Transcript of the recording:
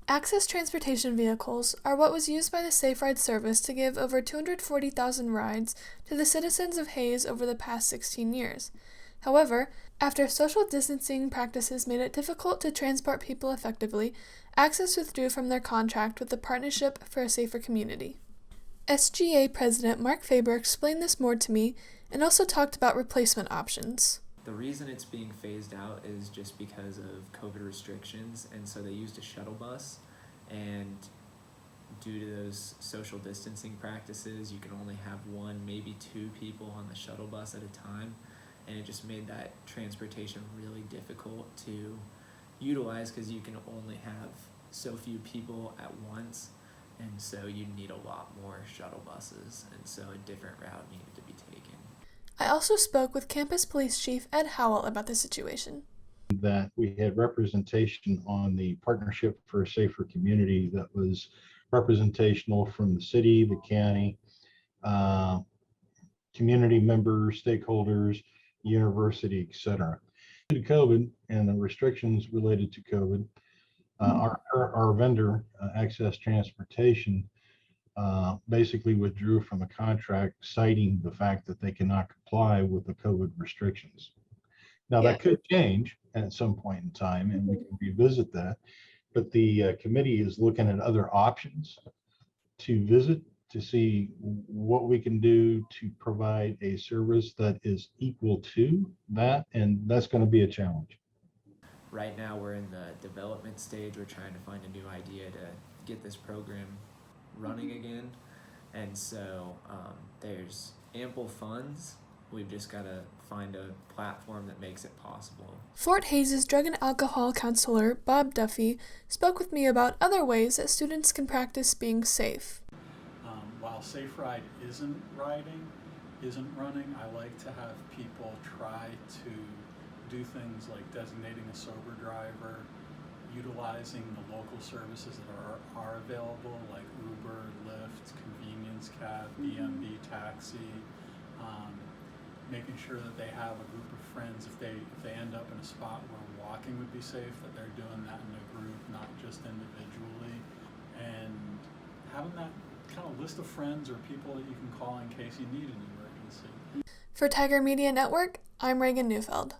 Access transportation vehicles are what was used by the Safe Ride service to give over 240,000 rides to the citizens of Hayes over the past 16 years. However, after social distancing practices made it difficult to transport people effectively, Access withdrew from their contract with the Partnership for a Safer Community. SGA President Mark Faber explained this more to me and also talked about replacement options. The reason it's being phased out is just because of COVID restrictions, and so they used a shuttle bus, and due to those social distancing practices, you can only have one, maybe two people on the shuttle bus at a time, and it just made that transportation really difficult to utilize because you can only have so few people at once, and so you need a lot more shuttle buses, and so a different route needed to be taken. I also spoke with Campus Police Chief Ed Howell about the situation. That we had representation on the Partnership for a Safer Community that was representational from the city, the county, community members, stakeholders, university, etc. Due to COVID and the restrictions related to COVID, our vendor, Access Transportation, basically withdrew from the contract, citing the fact that they cannot comply with the COVID restrictions. Now, that could change at some point in time, and we can revisit that. But the committee is looking at other options to visit to see what we can do to provide a service that is equal to that, and that's going to be a challenge. Right now, we're in the development stage. We're trying to find a new idea to get this program running again, and so there's ample funds. We've just got to find a platform that makes it possible. Fort Hayes' drug and alcohol counselor, Bob Duffy, spoke with me about other ways that students can practice being safe. While Safe Ride isn't running, I like to have people try to do things like designating a sober driver, utilizing the local services that are available, like Uber, Lyft, convenience cab, BNB taxi, making sure that they have a group of friends. If they end up in a spot where walking would be safe, that they're doing that in a group, not just individually, and having that kind of list of friends or people that you can call in case you need an emergency. For Tiger Media Network, I'm Raegan Neufeld.